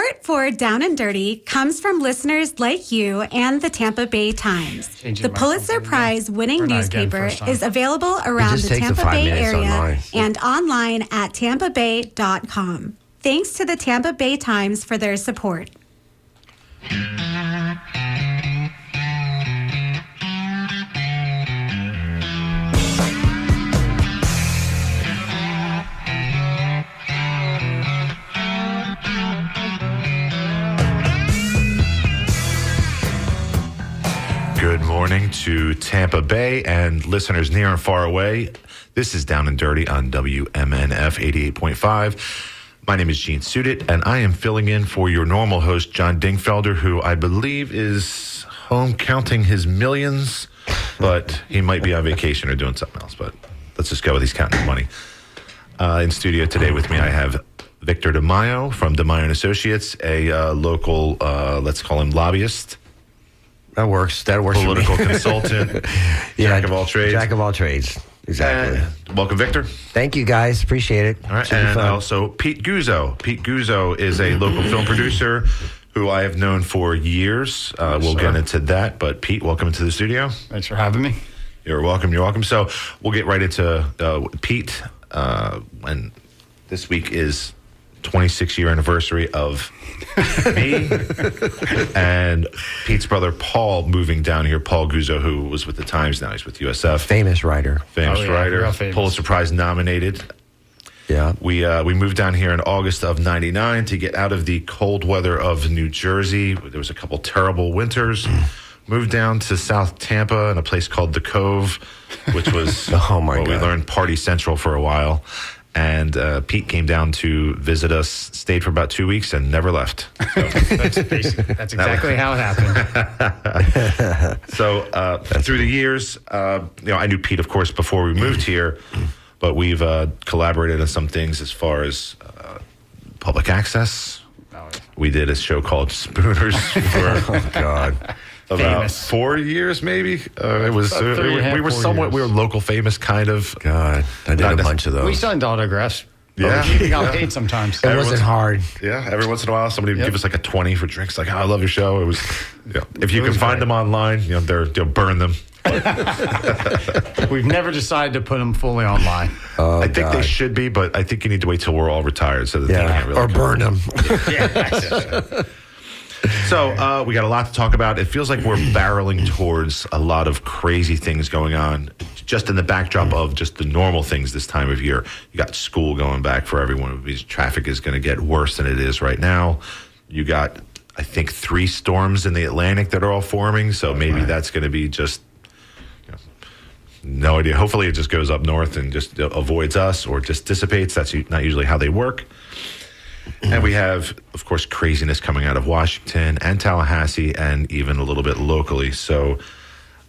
Support for Down and Dirty comes from listeners like you and the Tampa Bay Times. The Pulitzer Prize-winning newspaper is available around the Tampa Bay area and online at tampabay.com. Thanks to the Tampa Bay Times for their support. Good morning to Tampa Bay and listeners near and far away. This is Down and Dirty on WMNF 88.5. My name is Gene Sudit, and I am filling in for your normal host, John Dingfelder, who I believe is home counting his millions, but he might be on vacation or doing something else. But let's just go with he's counting his money. In studio today with me, I have Victor DeMaio from DeMaio & Associates, a local, let's call him lobbyist. That works. Political consultant, jack of all trades. Jack of all trades. Exactly. Welcome, Victor. Thank you, guys. Appreciate it. All right. And also Pete Guzzo. Pete Guzzo is a local film producer who I have known for years. We'll get into that. But Pete, welcome to the studio. Thanks for having me. You're welcome. You're welcome. So we'll get right into Pete. And this week is 26-year anniversary of me and Pete's brother Paul moving down here. Paul Guzzo, who was with the Times, now he's with USF. Famous writer. Writer. Pulitzer Prize nominated. Yeah. We moved down here in August of '99 to get out of the cold weather of New Jersey. There was a couple terrible winters. Moved down to South Tampa in a place called The Cove, which was we learned Party Central for a while. And Pete came down to visit us, stayed for about 2 weeks, and never left. So. That's exactly how it happened. So through the years, I knew Pete, of course, before we moved here, but we've collaborated on some things as far as public access. We did a show called Spooners for about 4 years, maybe. It was we were local famous, kind of. God, I did a bunch of those. We signed autographs. Yeah, we got paid sometimes. It wasn't hard. Yeah, every once in a while, somebody would give us like a 20 for drinks. Like, I love your show. It was. If you can find them online, they'll burn them. We've never decided to put them fully online. I think they should be, but I think you need to wait till we're all retired so that they can't really burn them. So we got a lot to talk about. It feels like we're barreling towards a lot of crazy things going on, just in the backdrop of just the normal things this time of year. You got school going back for everyone. Because traffic is going to get worse than it is right now. You got, I think, 3 storms in the Atlantic that are all forming. So maybe that's going to be just, no idea. Hopefully it just goes up north and just avoids us or just dissipates. That's not usually how they work. And we have, of course, craziness coming out of Washington and Tallahassee and even a little bit locally. So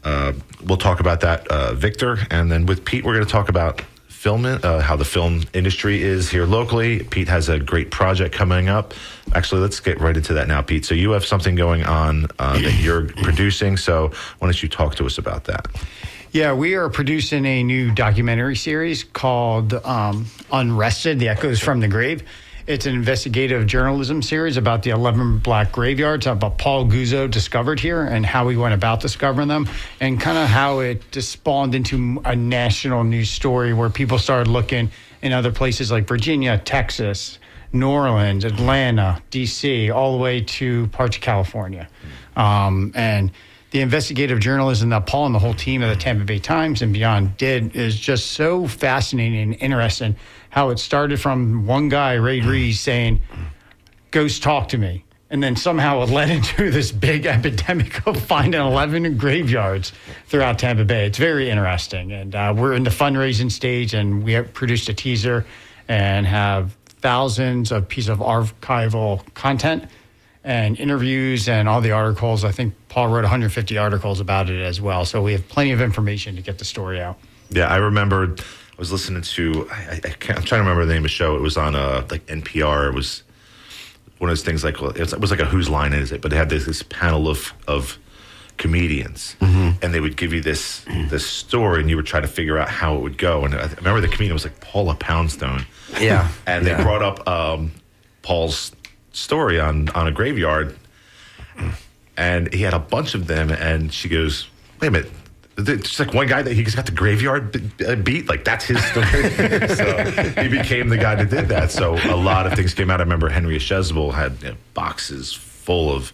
we'll talk about that, Victor. And then with Pete, we're going to talk about film, how the film industry is here locally. Pete has a great project coming up. Actually, let's get right into that now, Pete. So you have something going on that you're producing. So why don't you talk to us about that? Yeah, we are producing a new documentary series called Unrested, The Echoes from the Grave. It's an investigative journalism series about the 11 black graveyards about Paul Guzzo discovered here and how he went about discovering them and kind of how it just spawned into a national news story where people started looking in other places like Virginia, Texas, New Orleans, Atlanta, D.C., all the way to parts of California. And the investigative journalism that Paul and the whole team of the Tampa Bay Times and beyond did is just so fascinating and interesting. How it started from one guy, Ray Rees, saying, "Ghost, talk to me." And then somehow it led into this big epidemic of finding 11 graveyards throughout Tampa Bay. It's very interesting. And we're in the fundraising stage, and we have produced a teaser and have thousands of pieces of archival content and interviews and all the articles. I think Paul wrote 150 articles about it as well. So we have plenty of information to get the story out. Yeah, I remember I was listening to, I'm trying to remember the name of the show. It was on like NPR. It was one of those things like, it was like a Whose Line Is It? But they had this panel of comedians, and they would give you this story, and you would try to figure out how it would go. And I remember the comedian was like Paula Poundstone. Yeah. And they brought up Paul's story on a graveyard, and he had a bunch of them. And she goes, "Wait a minute." Just like one guy that he just got the graveyard beat, like that's his story. So he became the guy that did that. So a lot of things came out. I remember Henry Chesable had boxes full of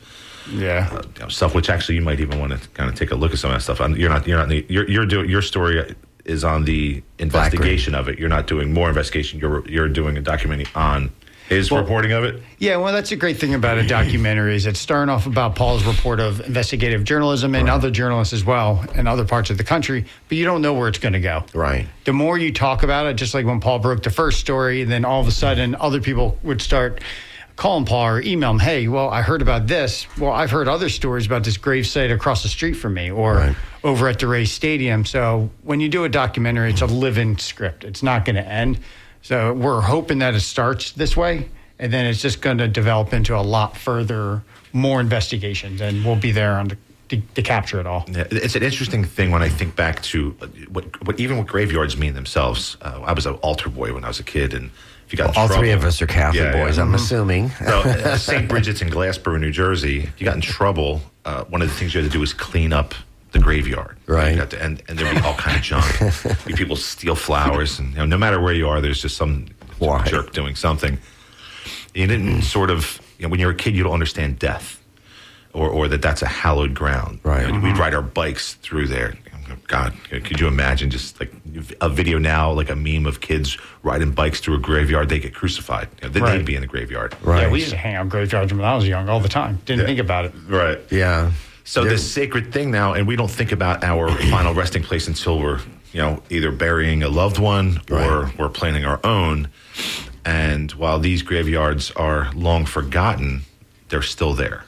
stuff, which actually you might even want to kind of take a look at some of that stuff. You're doing your story is on the investigation of it. You're not doing more investigation. You're doing a documentary on his reporting of it? Yeah, well, that's a great thing about a documentary is it's starting off about Paul's report of investigative journalism and other journalists as well in other parts of the country, but you don't know where it's going to go. Right. The more you talk about it, just like when Paul broke the first story, then all of a sudden other people would start calling Paul or email him, hey, well, I heard about this. Well, I've heard other stories about this gravesite across the street from me or over at the Rays Stadium. So when you do a documentary, it's a living script. It's not going to end. So we're hoping that it starts this way, and then it's just going to develop into a lot further, more investigations, and we'll be there to capture it all. Yeah, it's an interesting thing when I think back to what even what graveyards mean themselves. I was an altar boy when I was a kid, and if you got in all trouble, three of us are Catholic boys, I'm assuming. So St. Bridget's in Glassboro, New Jersey. If you got in trouble, one of the things you had to do was clean up the graveyard, right? And there'd be all kind of junk. People steal flowers, and no matter where you are, there's just some jerk doing something. You didn't sort of, when you're a kid, you don't understand death, or that's a hallowed ground. Right. We'd ride our bikes through there. God, could you imagine just like a video now, like a meme of kids riding bikes through a graveyard? They get crucified. They'd be in the graveyard. Right. Yeah, we used to hang out in graveyards when I was young all the time. Didn't think about it. Right. Yeah. So this sacred thing now, and we don't think about our final resting place until we're, either burying a loved one or we're planning our own. And while these graveyards are long forgotten, they're still there.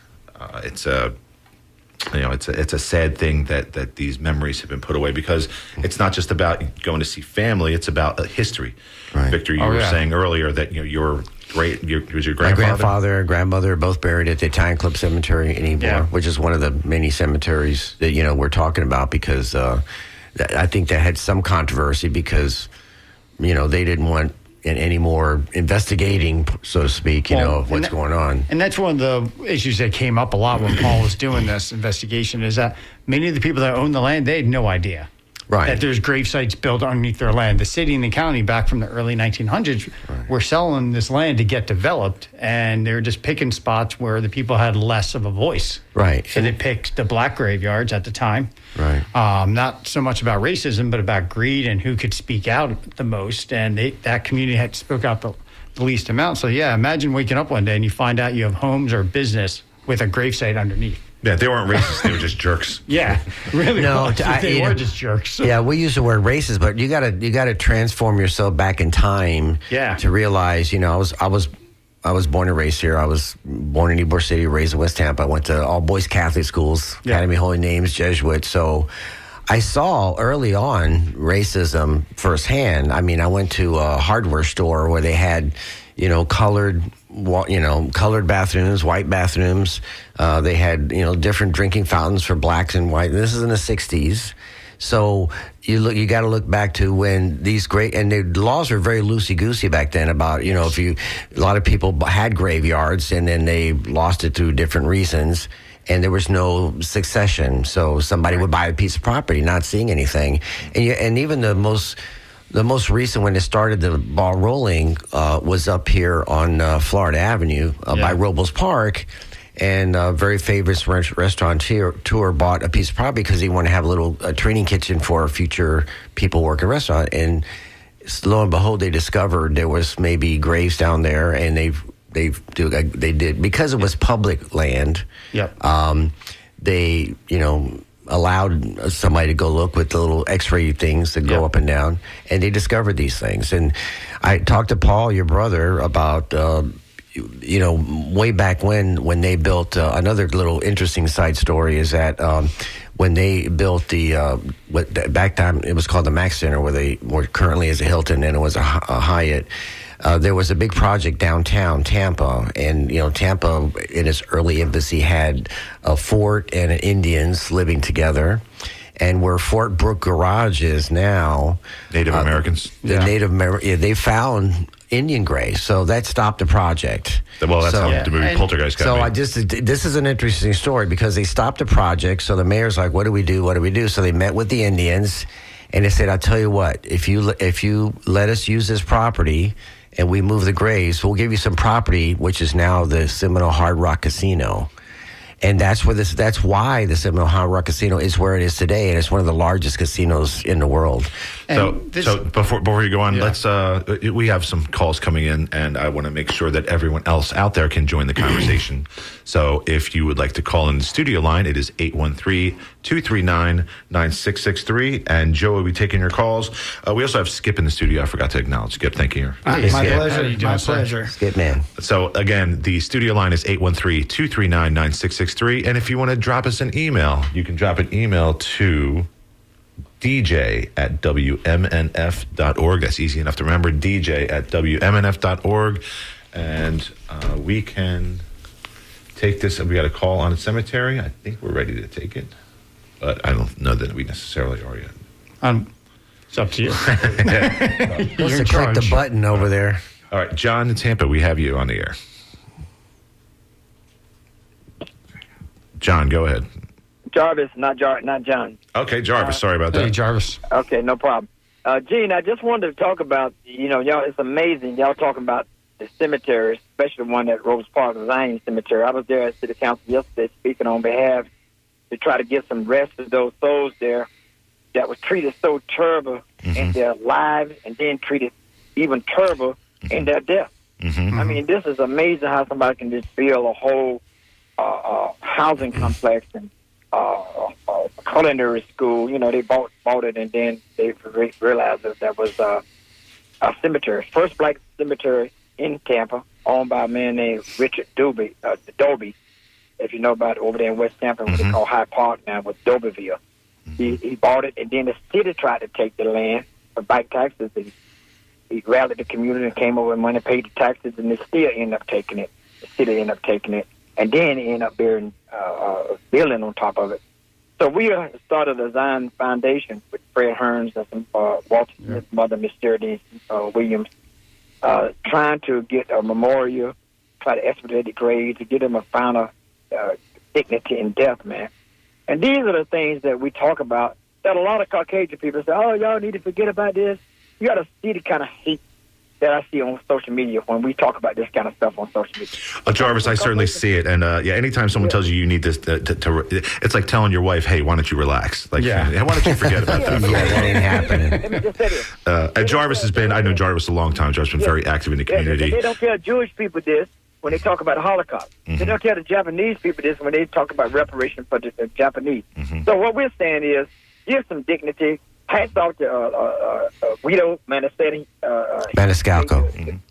It's a sad thing that these memories have been put away because it's not just about going to see family; it's about history. Right. Victor, you were saying earlier that was your grandfather? My grandfather and grandmother are both buried at the Italian Club Cemetery in Ybor, which is one of the many cemeteries that we're talking about because I think that had some controversy because they didn't want any more investigating, so to speak, of what's going on. And that's one of the issues that came up a lot when Paul was doing this investigation is that many of the people that own the land, they had no idea that there's grave sites built underneath their land. The city and the county back from the early 1900s were selling this land to get developed, and they were just picking spots where the people had less of a voice. Right. So they picked the black graveyards at the time. Right. Not so much about racism, but about greed and who could speak out the most. And that community had spoke out the least amount. So, imagine waking up one day and you find out you have homes or business with a gravesite underneath. Yeah, they weren't racist. They were just jerks. Yeah, really. No, they were just jerks. Yeah, we use the word racist, but you gotta transform yourself back in time. Yeah. To realize, I was born and raised here. I was born in Ybor City, raised in West Tampa. I went to all boys Catholic schools, Academy Holy Names, Jesuit. So I saw early on racism firsthand. I mean, I went to a hardware store where they had, colored bathrooms, white bathrooms. They had, different drinking fountains for blacks and white. This is in the 60s. So you got to look back to when and the laws were very loosey-goosey back then about, a lot of people had graveyards and then they lost it through different reasons. And there was no succession. So somebody would buy a piece of property, not seeing anything. And even the most recent, when they started the ball rolling, was up here on Florida Avenue by Robles Park. And a very famous restaurateur bought a piece of property because he wanted to have a training kitchen for future people working restaurant. And lo and behold, they discovered there was maybe graves down there, and they did because it was public land. Yep. They allowed somebody to go look with the little X-ray things that go up and down, and they discovered these things. And I talked to Paul, your brother, about way back when they built another little interesting side story is that when they built back time it was called the Max Center, where currently is a Hilton and it was a Hyatt. There was a big project downtown Tampa, and Tampa in its early infancy had a fort and an Indians living together. And where Fort Brooke Garage is now, Native Americans. Native Americans, they found Indian graves, so that stopped the project. Well, that's how the movie Poltergeist got made. This is an interesting story because they stopped the project. So the mayor's like, "What do we do? What do we do?" So they met with the Indians, and they said, "I'll tell you what. If you let us use this property and we move the graves, we'll give you some property, which is now the Seminole Hard Rock Casino." And that's why the Seminole Hard Rock Casino is where it is today, and it's one of the largest casinos in the world. So before you go on, let's we have some calls coming in, and I want to make sure that everyone else out there can join the conversation. So if you would like to call in the studio line, it is 813-239-9663, and Joe will be taking your calls. We also have Skip in the studio. I forgot to acknowledge Skip. Thank you. My pleasure. My pleasure. Skip, man. So again, the studio line is 813-239-9663, and if you want to drop us an email, you can drop an email to dj@wmnf.org. That's easy enough to remember, dj@wmnf.org. And we can take this. We got a call on a cemetery. I think we're ready to take it, but I don't know that we necessarily are yet. It's up to you. You're in charge. Click the button over there. All right, John in Tampa, we have you on the air. John, go ahead. Jarvis, not John. Okay, Jarvis. Sorry about that. Hey, Jarvis. Okay, no problem. Gene, I just wanted to talk about, y'all, it's amazing. Y'all talking about the cemeteries, especially the one at Rose Park, the Zion Cemetery. I was there at City Council yesterday speaking on behalf to try to get some rest for those souls there that were treated so terrible in their lives and then treated even terrible in their death. I mean, this is amazing how somebody can just build a whole housing complex and culinary school. They bought it, and then they realized that was a cemetery, first black cemetery in Tampa, owned by a man named Richard Dobie. If you know about it, over there in West Tampa, what they call High Park now, with Dobieville. He bought it, and then the city tried to take the land for back taxes. He rallied the community and came over with money, paid the taxes, and they still ended up taking it. The city ended up taking it, and then ended up building on top of it. So we started a Zion Foundation with Fred Hearns and some Walter Smith's mother, Miss Geraldine Williams, trying to get a memorial, try to expedite the grave, to give them a final dignity in death, man. And these are the things that we talk about that a lot of Caucasian people say, "Oh, y'all need to forget about this." You got to see the kind of hate that I see on social media when we talk about this kind of stuff on social media. Jarvis, I certainly see it. And anytime someone tells you need this, it's like telling your wife, "Hey, why don't you relax?" Like, why don't you forget about that? That ain't happening. Let me just say this. And Jarvis has been, I know Jarvis a long time. Jarvis has been very active in the community. They don't tell Jewish people this when they talk about the Holocaust. They don't tell the Japanese people this when they talk about reparation for the Japanese. So what we're saying is, give some dignity. Hats off to Guido Maniscalco.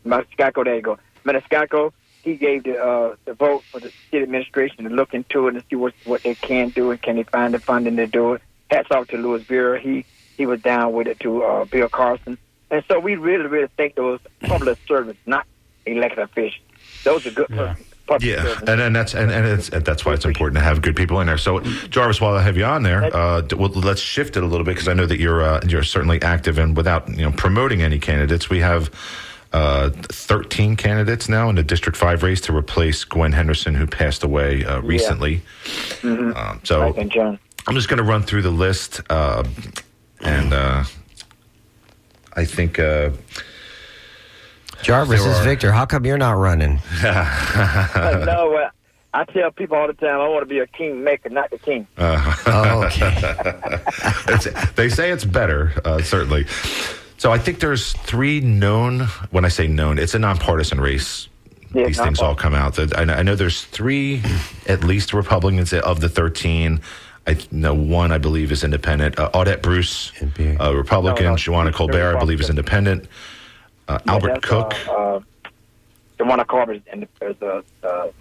Maniscalco, there you go. Maniscalco, he gave the vote for the city administration to look into it and see what they can do and can they find the funding to do it. Hats off to Louis Vera. He was down with it, to Bill Carson. And so we really, really think those public servants, not elected officials. Those are good persons. And that's why it's important to have good people in there. So, Jarvis, while I have you on there, let's shift it a little bit, because I know that you're certainly active, and without promoting any candidates, we have 13 candidates now in the District 5 race to replace Gwen Henderson, who passed away recently. So I'm just going to run through the list, and I think. Jarvis is Victor. How come you're not running? No, I tell people all the time, I want to be a kingmaker, not the king. Okay. They say it's better, certainly. So I think there's 3 known. When I say known, it's a nonpartisan race. These things all come out. I know there's 3, at least, Republicans of the 13. I know one, I believe, is independent. Audette Bruce, Republican. Joanna Colbert, I believe, is independent. Albert Cook. The one I covered, and there's no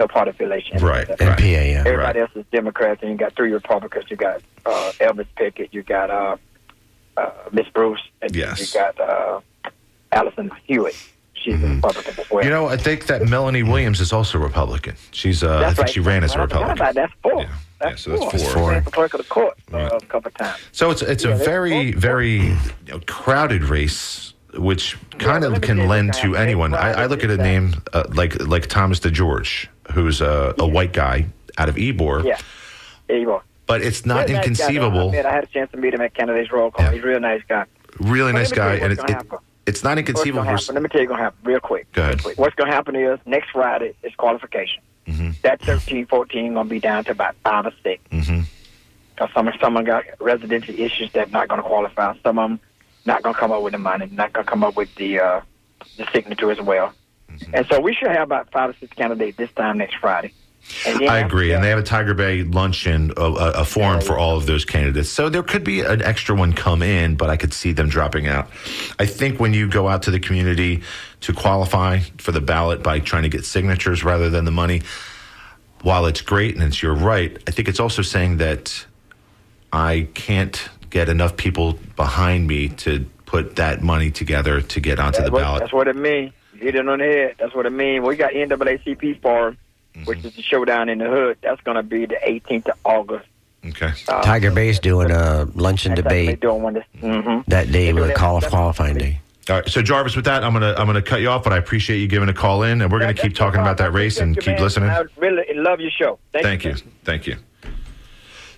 party affiliation. Right. NPA, yeah. Everybody else is Democrats, and you got 3 Republicans. You got Elvis Pickett, you got Miss Bruce, and you got Allison Hewitt. She's a Republican as well. I think that Melanie Williams is also Republican. She's, I think she ran as a Republican. That's 4. So that's 4. Ran for clerk of the court a couple of times. So it's a very, very crowded race. which kind of can lend to anyone. I look at a name like Thomas DeGeorge, who's a white guy out of Ybor. Yeah, Ybor. But it's not inconceivable. I had a chance to meet him at Canada's Roll Call. He's a real nice guy. Really nice guy, and it's not inconceivable. Let me tell you what's going to happen real quick. Go ahead. What's going to happen is next Friday is qualification. That 13, 14 going to be down to about 5 or 6. Because some got residency issues that not going to qualify. Some of them not going to come up with the money, not going to come up with the signature as well. And so we should have about 5 or 6 candidates this time next Friday. I agree. And they have a Tiger Bay luncheon, a forum for all of those candidates. So there could be an extra one come in, but I could see them dropping out. I think when you go out to the community to qualify for the ballot by trying to get signatures rather than the money, while it's great and you're right, I think it's also saying that I can't get enough people behind me to put that money together to get onto the ballot. That's what it means. You hit it on the head. That's what it means. We got NAACP Forum, which is the showdown in the hood. That's going to be the 18th of August. Okay. Tiger Bay's doing a luncheon debate that day with qualifying day. All right. So Jarvis, with that, I'm gonna cut you off, but I appreciate you giving a call in, and we're gonna keep talking about that race and keep listening. I really love your show. Thank you.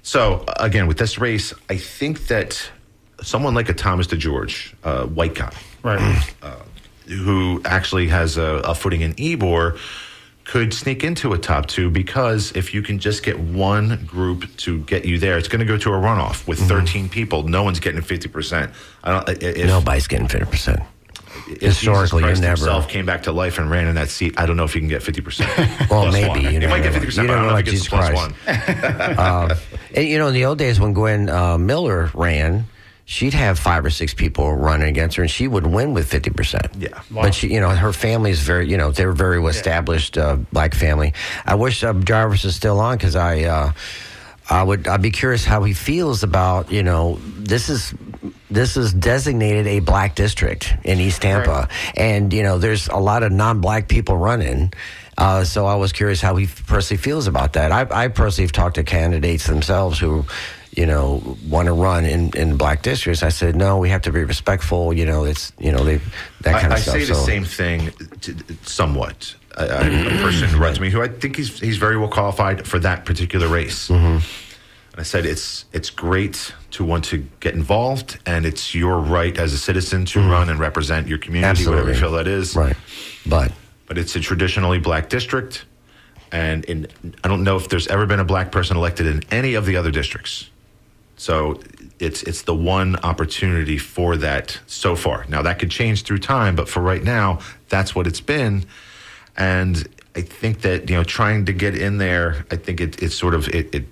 So again, with this race, I think that someone like a Thomas DeGeorge, white guy, right, who actually has a footing in Ybor, could sneak into a top 2, because if you can just get one group to get you there, it's going to go to a runoff with 13 people. No one's getting 50%. Nobody's getting 50%. Historically, you never. Himself came back to life and ran in that seat. I don't know if he can get 50%. Well, maybe you might get 50%. But I don't know if he gets +1. And in the old days when Gwen Miller ran, she'd have 5 or 6 people running against her, and she would win with 50%. Yeah. Wow. But she, her family is very, they're very well established black family. I wish Jarvis is still on, because I'd be curious how he feels about, this is designated a black district in East Tampa, right. And there's a lot of non-black people running. So I was curious how he personally feels about that. I personally have talked to candidates themselves who, want to run in black districts. I said, no, we have to be respectful. It's, that kind of stuff. I say the same thing somewhat. A person wrote to me who I think he's very well qualified for that particular race. And I said, it's great to want to get involved, and it's your right as a citizen to run and represent your community, Absolutely. Whatever you feel that is. Right. But it's a traditionally black district, and I don't know if there's ever been a black person elected in any of the other districts. So it's the one opportunity for that so far. Now, that could change through time, but for right now, that's what it's been. And I think that, trying to get in there, I think it sort of it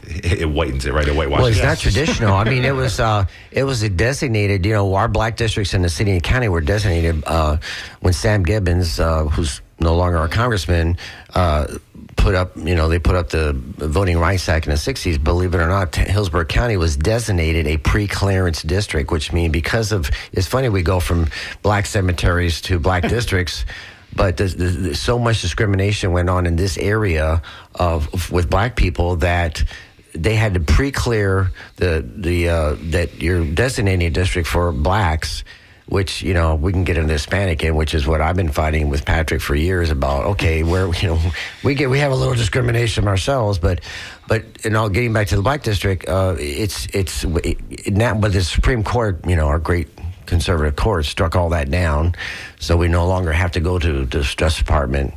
whitens it, right? It whitewashes. Well, it's not traditional. I mean, it was a designated, our black districts in the city and county were designated when Sam Gibbons, who's no longer our congressman, put up the Voting Rights Act in the 60s. Believe it or not, Hillsborough County was designated a pre-clearance district, which means it's funny, we go from black cemeteries to black districts, but so much discrimination went on in this area with black people that they had to pre-clear that you're designating a district for blacks, which, we can get into Hispanic in, which is what I've been fighting with Patrick for years about. Okay, where, we have a little discrimination ourselves, but getting back to the black district, it's now, but the Supreme Court, our great conservative court struck all that down, so we no longer have to go to the Justice Department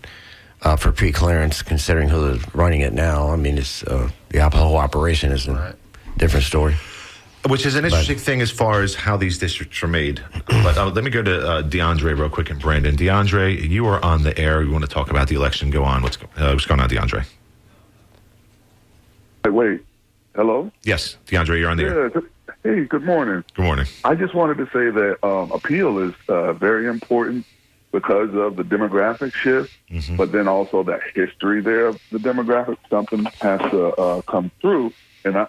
for pre-clearance, considering who's running it now. I mean, it's the whole operation is a different story. Which is an interesting thing as far as how these districts are made. But let me go to DeAndre real quick and Brandon. DeAndre, you are on the air. You want to talk about the election? Go on. What's going on, DeAndre? Wait. Hello? Yes, DeAndre, you're on the air. Hey, good morning. Good morning. I just wanted to say that appeal is very important because of the demographic shift, but then also that history there of the demographic. Something has to come through. And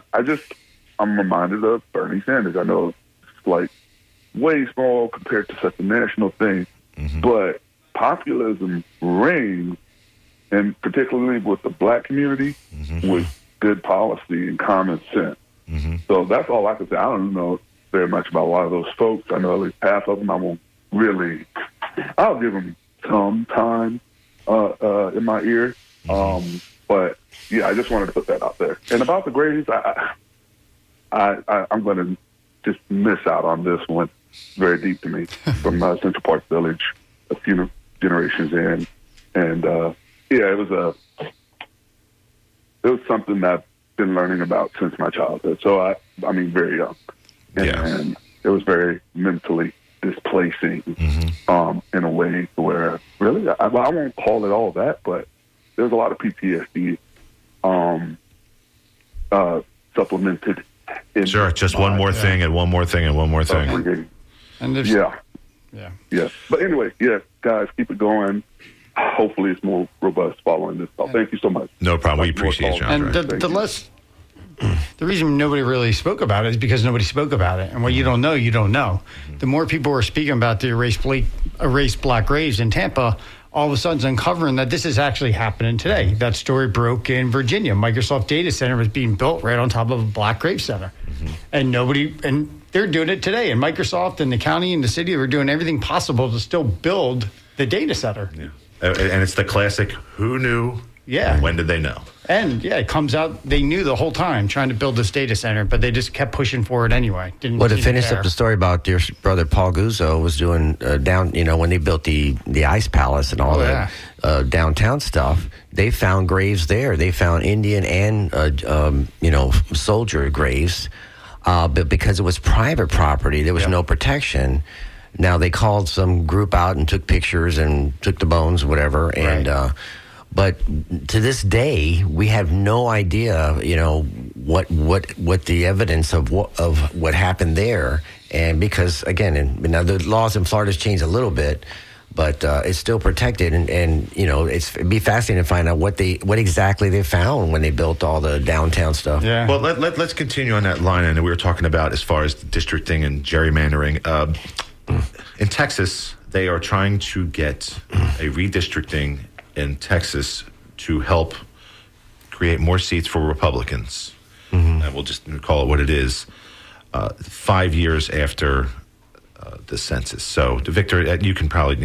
I'm reminded of Bernie Sanders. I know it's like way small compared to such a national thing, but populism reigns, and particularly with the black community, with good policy and common sense. So that's all I can say. I don't know very much about a lot of those folks. I know at least half of them. I'll give them some time in my ear. But yeah, I just wanted to put that out there. And about the graves, I'm going to just miss out on this one. It's very deep to me from Central Park Village, a few generations in, and it was something that I've been learning about since my childhood. So I mean, very young, and it was very mentally displacing in a way where really I won't call it all that, but there's a lot of PTSD supplemented. Sure, just one more thing and one more thing and one more thing. And yeah. But anyway, guys, keep it going. Hopefully, it's more robust following this call. Thank you so much. No problem. We appreciate you. And the reason nobody really spoke about it is because nobody spoke about it. And what you don't know, you don't know. The more people were speaking about the erased black graves in Tampa, all of a sudden uncovering that this is actually happening today. That story broke in Virginia. Microsoft Data Center was being built right on top of a black grave center. And they're doing it today. And Microsoft and the county and the city are doing everything possible to still build the data center. Yeah. And it's the classic, who knew? Yeah. When did they know? And it comes out, they knew the whole time trying to build this data center, but they just kept pushing for it anyway. To finish up the story about your brother Paul Guzzo was doing down, when they built the Ice Palace and all that downtown stuff, they found graves there. They found Indian and, soldier graves, but because it was private property, there was no protection. Now they called some group out and took pictures and took the bones, whatever, and but to this day we have no idea, what the evidence of what happened there, and because again, now the laws in Florida's changed a little bit, but it's still protected, and it'd be fascinating to find out what exactly they found when they built all the downtown stuff. Yeah. Well, let's continue on that line, and we were talking about as far as the districting and gerrymandering. In Texas, they are trying to get a redistricting in Texas to help create more seats for Republicans. And we'll just call it what it is. 5 years after the census. So, Victor, you can probably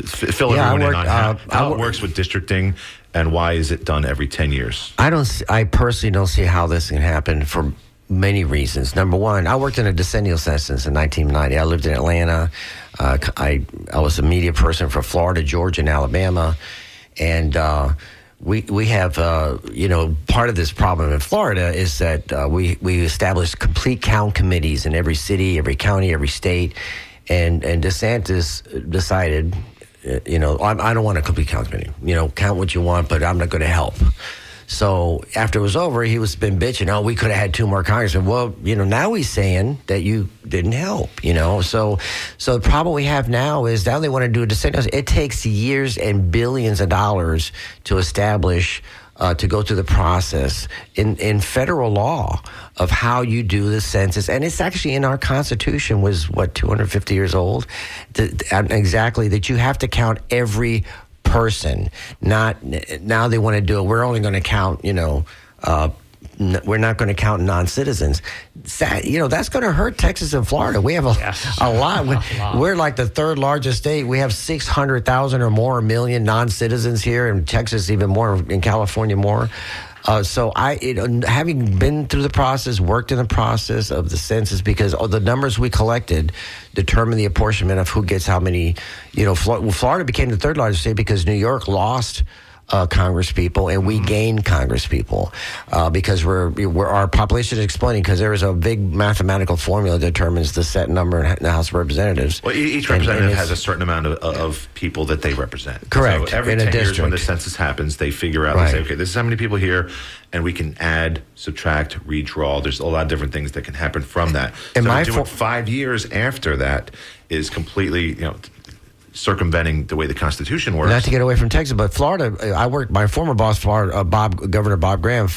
fill everyone in on how it works with districting and why is it done every 10 years. I personally don't see how this can happen for many reasons. Number one, I worked in a decennial census in 1990. I lived in Atlanta. I was a media person for Florida, Georgia, and Alabama. And we have, part of this problem in Florida is that we established complete count committees in every city, every county, every state. And DeSantis decided, I don't want a complete count committee. Count what you want, but I'm not going to help. So after it was over, he was been bitching, we could have had 2 more congressmen. Well, now he's saying that you didn't help, So the problem we have now is now they want to do a decennial. It takes years and billions of dollars to establish, to go through the process in federal law of how you do the census. And it's actually in our Constitution, was 250 years old, exactly, that you have to count every person. Not now they want to do it. We're only going to count, we're not going to count non-citizens. That's going to hurt Texas and Florida. We have a lot. We're like the 3rd largest state. We have 600,000 or more million non-citizens here, in Texas even more, in California more. So having been through the process, worked in the process of the census, because the numbers we collected determine the apportionment of who gets how many. Florida became the 3rd largest state because New York lost Congress people, and we gained Congress people because our population is exploding, because there is a big mathematical formula that determines the set number in the House of Representatives. Well, each representative has a certain amount of people that they represent. Correct. So every 10 years when the census happens, they figure out, they say, okay, this is how many people here, and we can add, subtract, redraw. There's a lot of different things that can happen from that. And so to do it 5 years after that is completely, circumventing the way the Constitution works. Not to get away from Texas, but Florida, my former boss, Governor Bob Graham,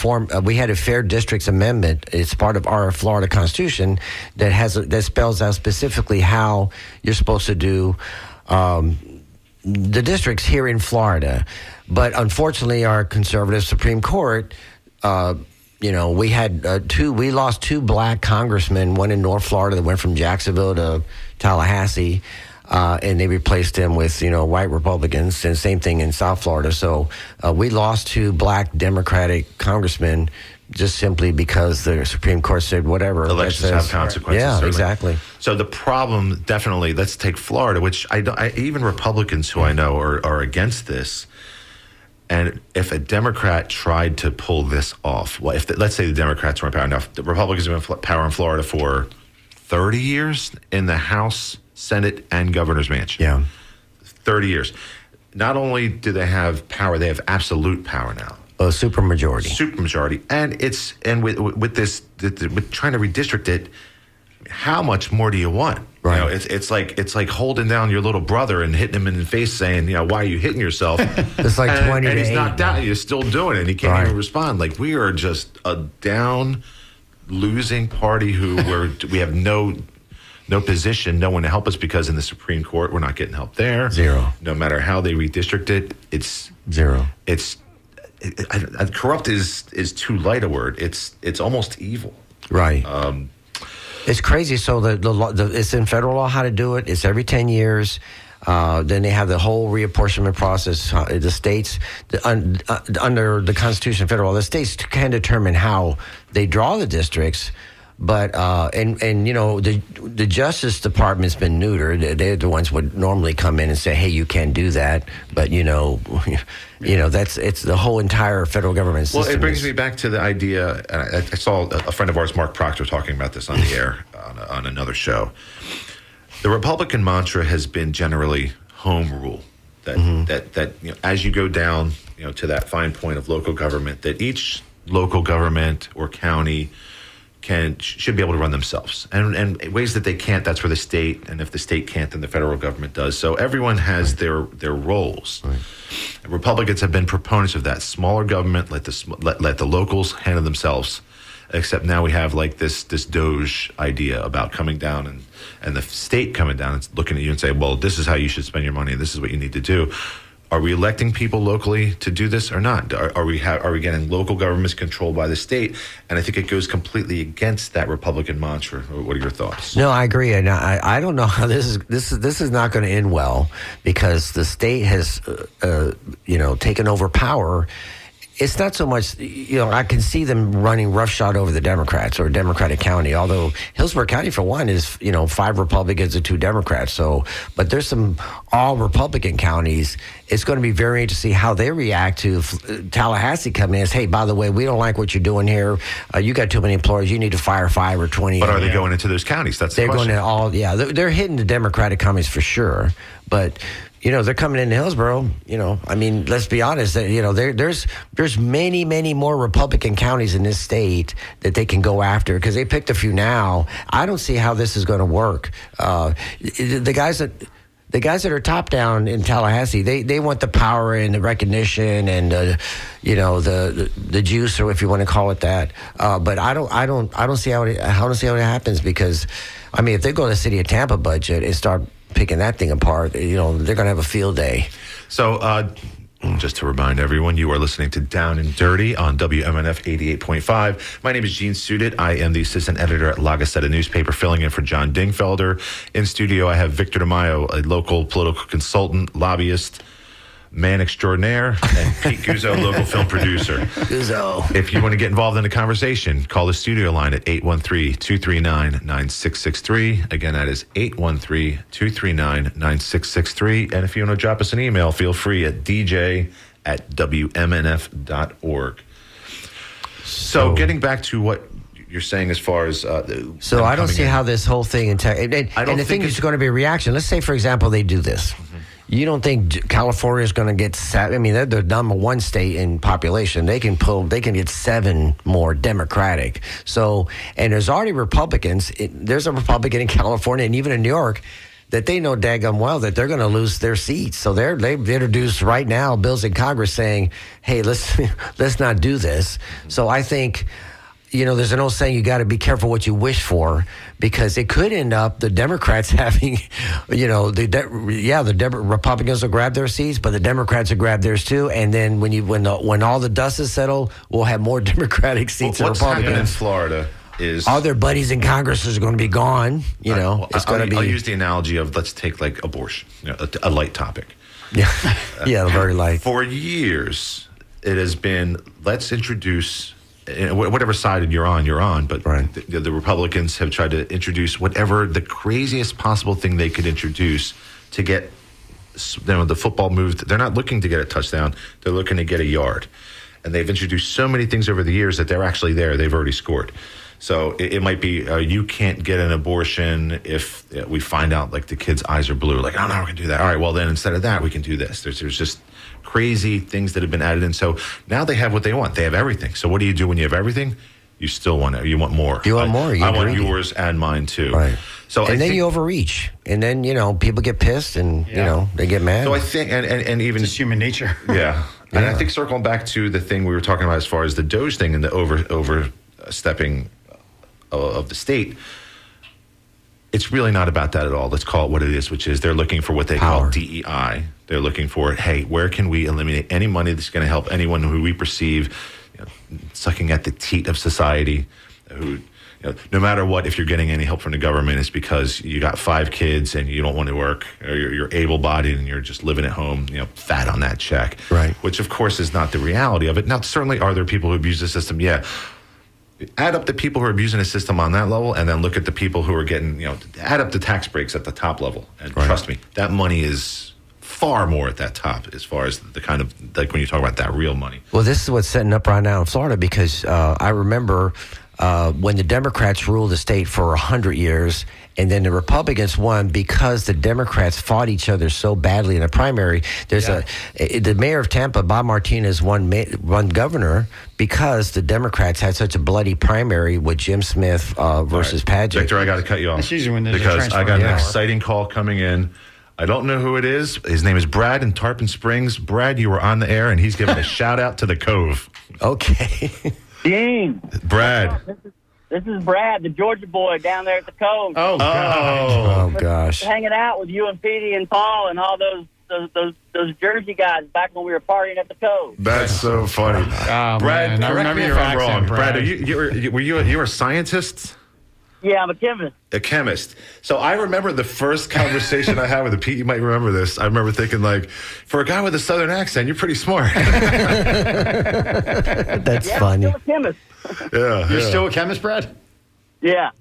we had a Fair Districts Amendment. It's part of our Florida Constitution that spells out specifically how you're supposed to do the districts here in Florida. But unfortunately, our conservative Supreme Court we had we lost 2 black congressmen, one in North Florida that went from Jacksonville to Tallahassee, and they replaced him with, white Republicans, and same thing in South Florida. So we lost 2 black Democratic congressmen just simply because the Supreme Court said whatever. Elections have consequences. Yeah, certainly. Exactly. So the problem, definitely, let's take Florida, which even Republicans who I know are against this. And if a Democrat tried to pull this off, well, let's say the Democrats were in power. Now, the Republicans have been in power in Florida for 30 years in the House, Senate, and Governor's Mansion. Yeah. 30 years. Not only do they have power, they have absolute power now. A supermajority. Supermajority. And with this, with trying to redistrict it, how much more do you want? Right. It's like holding down your little brother and hitting him in the face, saying, why are you hitting yourself? It's like 20 and to he's 8. knocked out. You're still doing it, and he can't even respond. Like, we are just a down, losing party we have no position, no one to help us, because in the Supreme Court we're not getting help there. Zero. No matter how they redistrict it, it's zero. Corrupt is too light a word. It's almost evil. Right. It's crazy. So it's in federal law how to do it. It's every 10 years. Then they have the whole reapportionment process. The states, under the Constitution, federal law, the states can determine how they draw the districts. But the Justice Department's been neutered. They're the ones would normally come in and say, "Hey, you can't do that." But it's the whole entire federal government system. Well, it brings me back to the idea. And I saw a friend of ours, Mark Proctor, talking about this on the air on another show. The Republican mantra has been generally home rule. That as you go down, to that fine point of local government, that each local government or county should be able to run themselves, and ways that they can't, that's where the state, and if the state can't, then the federal government does. So everyone has their roles. Right. And Republicans have been proponents of that smaller government, let the locals handle themselves. Except now we have like this Doge idea about coming down and the state coming down and looking at you and say, well, this is how you should spend your money. This is what you need to do. Are we electing people locally to do this or not? Are we getting local governments controlled by the state? And I think it goes completely against that Republican mantra. What are your thoughts? No, I agree. And I don't know how this is not going to end well, because the state has taken over power. It's not so much, I can see them running roughshod over the Democrats or Democratic County, although Hillsborough County, for one, is, 5 Republicans and 2 Democrats. So, but there's some all Republican counties. It's going to be very interesting to see how they react to Tallahassee coming in and say, hey, by the way, we don't like what you're doing here. You got too many employees. You need to fire 5 or 20. But are they going into those counties? That's the question. They're going to they're hitting the Democratic counties for sure. But they're coming into Hillsborough. Let's be honest. There's many, many more Republican counties in this state that they can go after, because they picked a few now. I don't see how this is going to work. The guys that are top down in Tallahassee, they want the power and the recognition and the juice, or if you want to call it that. But I don't see how it happens, because if they go to the city of Tampa budget and start picking that thing apart, they're going to have a field day. So just to remind everyone, you are listening to Down and Dirty on WMNF 88.5. My name is Gene Sudit. I am the assistant editor at La Gazzetta newspaper, filling in for John Dingfelder. In studio, I have Victor DeMaio, a local political consultant, lobbyist, man extraordinaire, and Pete Guzzo, local film producer. Guzzo. If you want to get involved in the conversation, call the studio line at 813-239-9663. Again, that is 813-239-9663. And if you want to drop us an email, feel free at dj@wmnf.org. So getting back to what you're saying as far as so I don't see how this whole thing and the thing is going to be a reaction. Let's say, for example, they do this. Mm-hmm. You don't think California is going to get 7? They're the number 1 state in population. They can get 7 more Democratic. So, and there's already Republicans. There's a Republican in California and even in New York that they know daggum well that they're going to lose their seats. So they've introduced right now bills in Congress saying, hey, let's not do this. So I think, there's an old saying, you got to be careful what you wish for, because it could end up the Democrats having, the Republicans will grab their seats, but the Democrats will grab theirs too. And then when all the dust is settled, we'll have more Democratic seats than What's Republicans. happening in Florida is all their buddies in Congress is going to be gone. It's going to be. I'll use the analogy of, let's take like abortion, a light topic. Yeah, very light. For years, it has been, let's introduce, whatever side you're on, but right. the Republicans have tried to introduce whatever the craziest possible thing they could introduce to get the football moved. They're not looking to get a touchdown. They're looking to get a yard. And they've introduced so many things over the years that they're actually there. They've already scored. So it might be you can't get an abortion if we find out like the kid's eyes are blue. Like, oh, no, we're going to do that. All right, well, then instead of that, we can do this. There's just crazy things that have been added in. So now they have what they want. They have everything. So what do you do when you have everything? You still want it. You want more. You want more. I want yours and mine too. Right. So and then you overreach. And then, people get pissed and, they get mad. So I think, and even... It's human nature. Yeah. And I think circling back to the thing we were talking about as far as the DOJ thing and the overstepping of the state, it's really not about that at all. Let's call it what it is, which is they're looking for what they call DEI. They're looking for, hey, where can we eliminate any money that's going to help anyone who we perceive sucking at the teat of society, who, no matter what, if you're getting any help from the government, it's because you got 5 kids and you don't want to work, or you're able-bodied and you're just living at home, fat on that check. Right. Which, of course, is not the reality of it. Now, certainly are there people who abuse the system? Yeah. Add up the people who are abusing the system on that level and then look at the people who are getting, add up the tax breaks at the top level. And trust me, that money is far more at that top as far as the kind of, like when you talk about that real money. Well, this is what's setting up right now in Florida, because I remember when the Democrats ruled the state for 100 years, and then the Republicans won because the Democrats fought each other so badly in the primary. There's the mayor of Tampa, Bob Martinez, won governor because the Democrats had such a bloody primary with Jim Smith versus Padgett. Victor, I got to cut you off. That's usually when there's because I got an exciting call coming in. I don't know who it is. His name is Brad in Tarpon Springs. Brad, you were on the air, and he's giving a shout out to the Cove. Okay. Dean. Brad. This is Brad, the Georgia boy down there at the Cove. Oh, God. Oh, gosh. Hanging out with you and Petey and Paul and all those Jersey guys back when we were partying at the Cove. That's so funny. Oh, Brad, man. I correct remember me if your I'm accent, wrong. Brad. Brad, you were a scientist? Yeah, I'm a chemist. A chemist. So I remember the first conversation I had with Pete. You might remember this. I remember thinking, like, for a guy with a Southern accent, you're pretty smart. That's funny. I'm still a chemist. You're still a chemist, Brad? Yeah.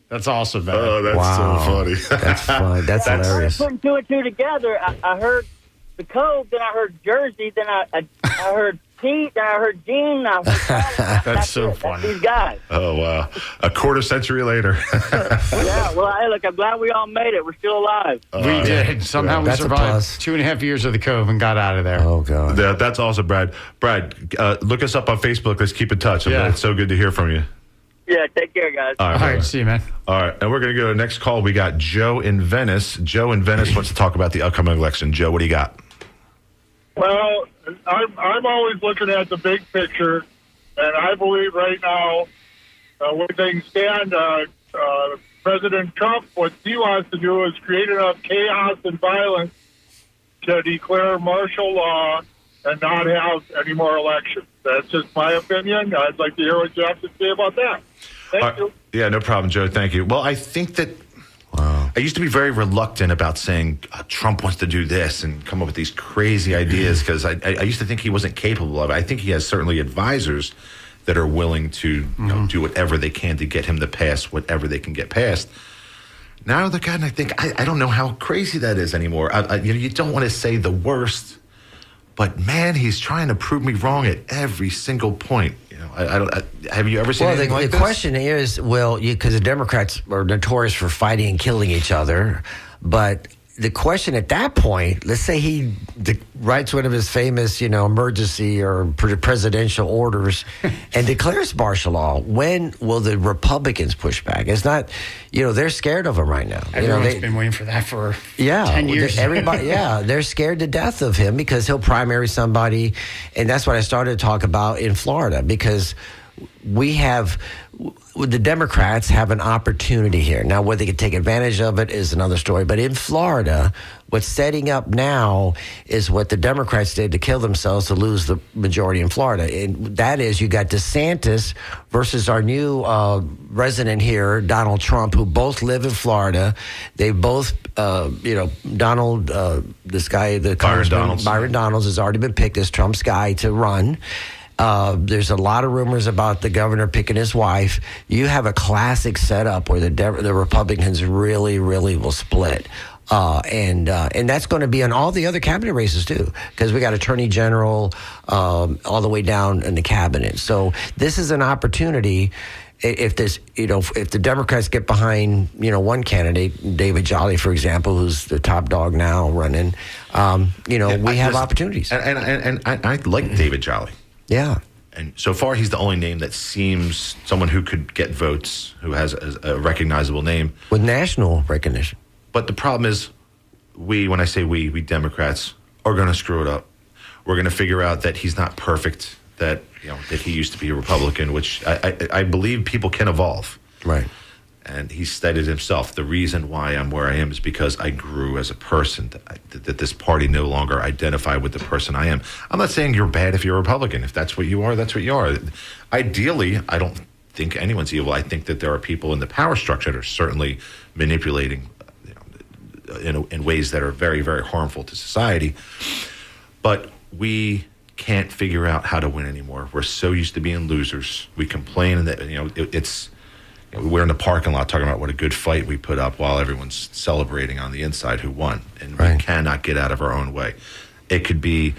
That's awesome, man. Oh, that's Wow. so funny. That's fun. That's hilarious. Putting 2 and 2 together, I heard the Cove, then I heard Jersey, then I heard Pete, then I heard Gene, I heard That's so it. funny. That's these guys. Oh, wow. A quarter century later. Yeah, well, hey, look, I'm glad we all made it. We're still alive. We did. Somehow we That's a survived plus. 2.5 years of the Cove and got out of there. Oh, God. Yeah, that's awesome, Brad. Brad, look us up on Facebook. Let's keep in touch. Yeah. It's so good to hear from you. Yeah, take care, guys. All All right. right, see you, man. All right. And we're going to go to the next call. We got Joe in Venice. Joe in Venice wants to talk about the upcoming election. Joe, what do you got? Well, I'm always looking at the big picture, and I believe right now, where things stand, President Trump, what he wants to do is create enough chaos and violence to declare martial law and not have any more elections. That's just my opinion. I'd like to hear what you have to say about that. Thank you. Yeah, no problem, Joe. Thank you. Well, I think that I used to be very reluctant about saying Trump wants to do this and come up with these crazy ideas because I used to think he wasn't capable of it. I think he has certainly advisors that are willing to do whatever they can to get him to pass whatever they can get passed. Now I look at it and I think, I don't know how crazy that is anymore. You don't want to say the worst, but man, he's trying to prove me wrong at every single point. Have you ever seen anything like this? The question is, because the Democrats are notorious for fighting and killing each other, but the question at that point, let's say he writes one of his famous, emergency or presidential orders and declares martial law. When will the Republicans push back? It's not, they're scared of him right now. Everyone's been waiting for that for 10 years. Everybody, they're scared to death of him because he'll primary somebody. And that's what I started to talk about in Florida because the Democrats have an opportunity here. Now, whether they can take advantage of it is another story. But in Florida, what's setting up now is what the Democrats did to kill themselves to lose the majority in Florida. And that is, you got DeSantis versus our new resident here, Donald Trump, who both live in Florida. They both, Donald, this guy, the Congressman, Byron Donalds has already been picked as Trump's guy to run. There's a lot of rumors about the governor picking his wife. You have a classic setup where the Republicans really, really will split. And that's going to be on all the other cabinet races too, because we got attorney general all the way down in the cabinet. So this is an opportunity. If the Democrats get behind, one candidate, David Jolly, for example, who's the top dog now running, we have opportunities. And I like David Jolly. Yeah. And so far, he's the only name that seems someone who could get votes, who has a recognizable name. With national recognition. But the problem is, when I say we Democrats, are going to screw it up. We're going to figure out that he's not perfect, that he used to be a Republican, which I believe people can evolve. Right. And he stated himself, the reason why I'm where I am is because I grew as a person, that this party no longer identified with the person I am. I'm not saying you're bad if you're a Republican. If that's what you are, that's what you are. Ideally, I don't think anyone's evil. I think that there are people in the power structure that are certainly manipulating in ways that are very, very harmful to society. But we can't figure out how to win anymore. We're so used to being losers. We complain that, we're in the parking lot talking about what a good fight we put up while everyone's celebrating on the inside who won. And we cannot get out of our own way. It could be,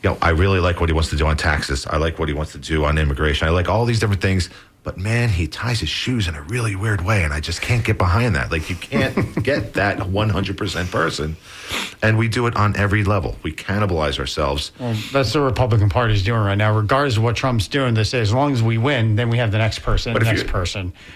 I really like what he wants to do on taxes. I like what he wants to do on immigration. I like all these different things. But man, he ties his shoes in a really weird way, and I just can't get behind that. Like, you can't get that 100% person. And we do it on every level. We cannibalize ourselves. Well, that's the Republican Party's doing right now. Regardless of what Trump's doing, they say as long as we win, then we have the next person,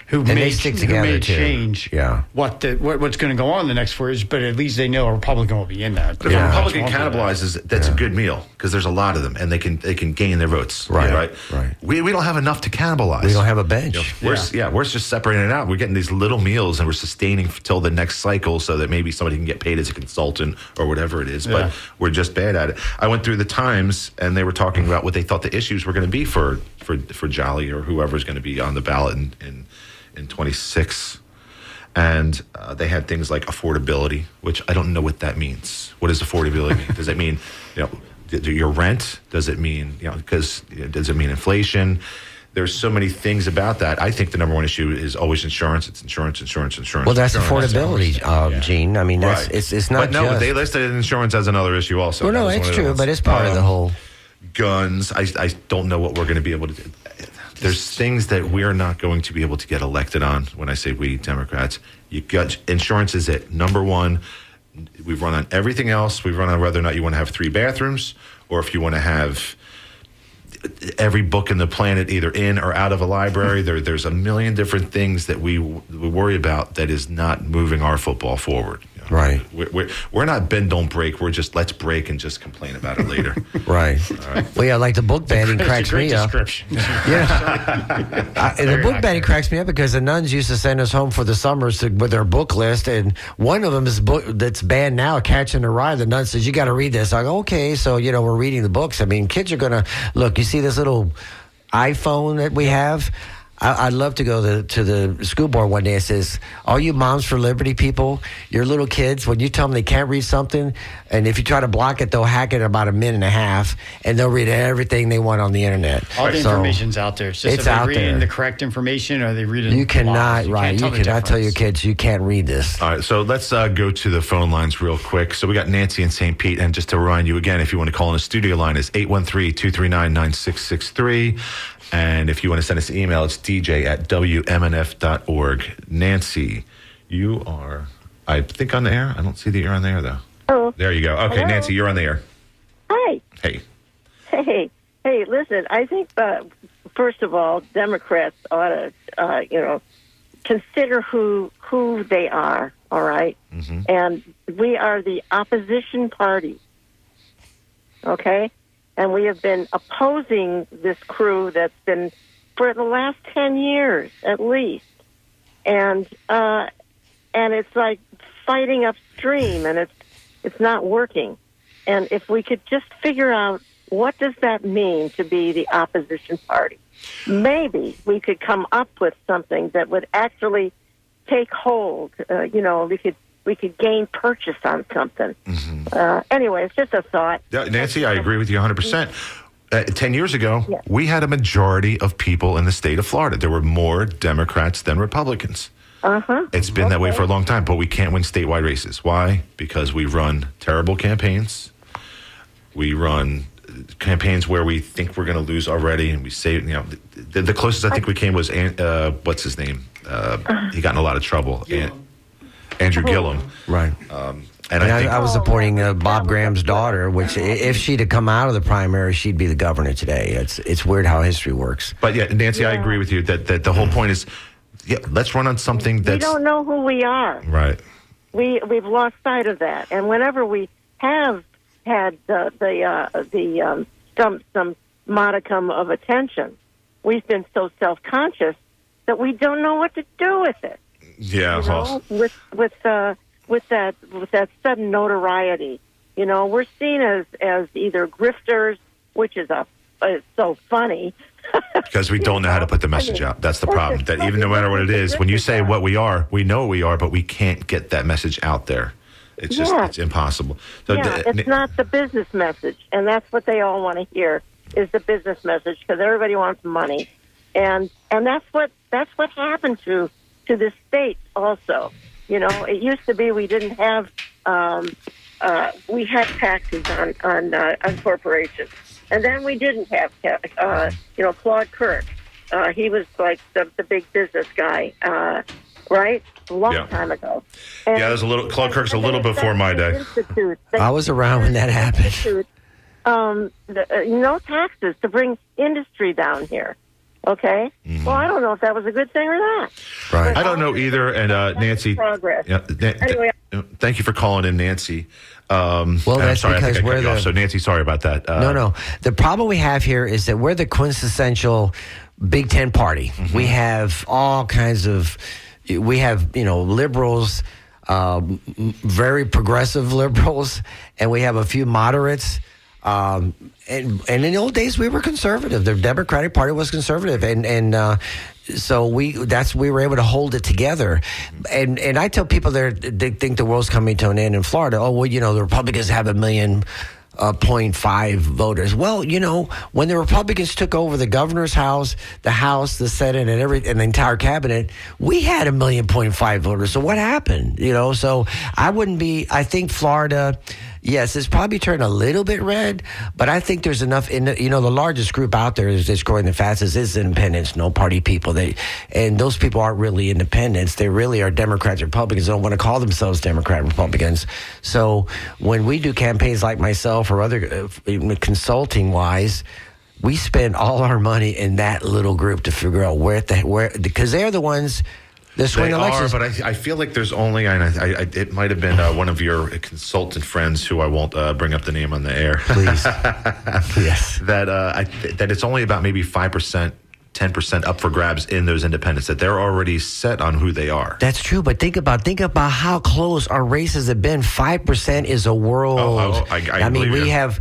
who may change what's going to go on the next 4 years, but at least they know a Republican will be in that. But if a Republican cannibalizes, that's a good meal, because there's a lot of them, and they can gain their votes. Right. We don't have enough to cannibalize. We don't have a bench. We're just separating it out. We're getting these little meals, and we're sustaining till the next cycle so that maybe somebody can get paid as a consultant or whatever it is. But we're just bad at it. I went through the Times, and they were talking about what they thought the issues were going to be for Jolly or whoever's going to be on the ballot in 26. And they had things like affordability, which I don't know what that means. What does affordability mean? Does it mean your rent? Does it mean does it mean inflation? There's so many things about that. I think the number one issue is always insurance. It's insurance. Well, that's affordability, Gene. I mean, that's it's not. But no, just... they listed insurance as another issue also. Well, no, it's true, but it's part of the whole. Guns. I don't know what we're going to be able to do. There's things that we're not going to be able to get elected on. When I say we Democrats, insurance is it. Number one. We've run on everything else. We've run on whether or not you want to have 3 bathrooms, or if you want to have every book in the planet either in or out of a library. There's a million different things that we worry about that is not moving our football forward. Right. We're not bend, don't break. We're just let's break and just complain about it later. Right. Well, yeah, like the book banning cracks me up. The book banning cracks me up because the nuns used to send us home for the summers with their book list, and one of them is a book that's banned now, Catching a Ride. The nun says, you got to read this. I go, okay, so, we're reading the books. I mean, kids are going to, look, you see this little iPhone that we have? I'd love to go to the school board one day and says, all you Moms for Liberty people, your little kids, when you tell them they can't read something, and if you try to block it, they'll hack it in about a minute and a half, and they'll read everything they want on the internet. All the information's out there. It's just are they reading the correct information, or are they reading You cannot tell your kids you can't read this. All right, so let's go to the phone lines real quick. So we got Nancy in St. Pete, and just to remind you again, if you want to call in the studio line, is 813-239-9663. And if you want to send us an email, it's dj@wmnf.org. Nancy, you are, I think, on the air. I don't see that you're on the air, though. Oh. There you go. Okay, hello. Nancy, you're on the air. Hi. Hey. Hey, listen, I think, first of all, Democrats ought to, consider who they are, all right? Mm-hmm. And we are the opposition party, okay? And we have been opposing this crew that's been for the last 10 years at least. And it's like fighting upstream, and it's not working. And if we could just figure out what does that mean to be the opposition party, maybe we could come up with something that would actually take hold. We could gain purchase on something. Anyway, it's just a thought. Yeah, Nancy, I agree with you 100%. 10 years ago, we had a majority of people in the state of Florida. There were more Democrats than Republicans. It's been that way for a long time, but we can't win statewide races. Why? Because we run terrible campaigns. We run campaigns where we think we're going to lose already, and we say, the closest I think we came was, what's his name? He got in a lot of trouble. Andrew Gillum. Right. And I was supporting Bob Graham's daughter, which if she'd have come out of the primary, she'd be the governor today. It's weird how history works. But Nancy, I agree with you that the whole point is, let's run on something that's... We don't know who we are. Right. We've lost sight of that. And whenever we have had some modicum of attention, we've been so self-conscious that we don't know what to do with it. Yeah, with that sudden notoriety, we're seen as either grifters, which is so funny. Because we don't know how to put the message out. That's the problem. That even no matter what it is, when you say what we are, we know what we are, but we can't get that message out there. It's just it's impossible. So it's not the business message, and that's what they all want to hear is the business message because everybody wants money, and that's what happened to this state also. It used to be we didn't have we had taxes on corporations, and then we didn't have Claude Kirk. He was like the big business guy, right? A long time ago. And, there's a little. Claude Kirk's a little before my day. I was around when that happened. No taxes to bring industry down here. Okay. Well, I don't know if that was a good thing or not. Right. I don't know either. And Nancy, progress. Anyway, thank you for calling in, Nancy. That's I'm sorry, because I think I cut you off. So Nancy, sorry about that. No. The problem we have here is that we're the quintessential Big Ten party. We have all kinds of. We have liberals, very progressive liberals, and we have a few moderates. And in the old days, we were conservative. The Democratic Party was conservative, and so we were able to hold it together. And I tell people they think the world's coming to an end in Florida. Oh, well, the Republicans have 1.5 million voters. Well, when the Republicans took over the governor's house, the House, the Senate, and the entire cabinet, we had 1.5 million voters. So what happened? So I think Florida, yes, it's probably turned a little bit red, but I think there's enough the largest group out there that's growing the fastest is independents, no party people. And those people aren't really independents. They really are Democrats, Republicans. They don't want to call themselves Democrat, Republicans. So when we do campaigns like myself or other consulting wise, we spend all our money in that little group to figure out where because they're the ones that swing elections. But I feel like there's only, and it might have been one of your consultant friends who I won't bring up the name on the air. Please. Yes. That it's only about maybe 5%. 10% up for grabs in those independents, that they're already set on who they are. That's true, but think about how close our races have been. 5% is a world. I mean, we have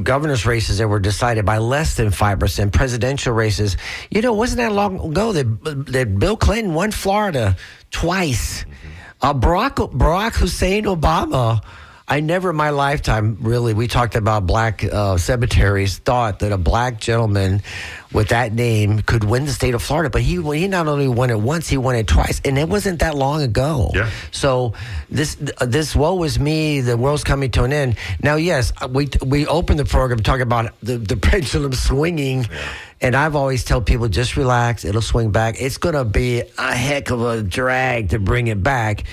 governor's races that were decided by less than 5%. Presidential races, wasn't that long ago that Bill Clinton won Florida twice. Barack Hussein Obama. I never in my lifetime, really, we talked about black cemeteries, thought that a black gentleman with that name could win the state of Florida. But he not only won it once, he won it twice. And it wasn't that long ago. Yeah. So this woe is me, the world's coming to an end. Now, yes, we opened the program talking about the pendulum swinging. Yeah. And I've always tell people, just relax, it'll swing back. It's going to be a heck of a drag to bring it back.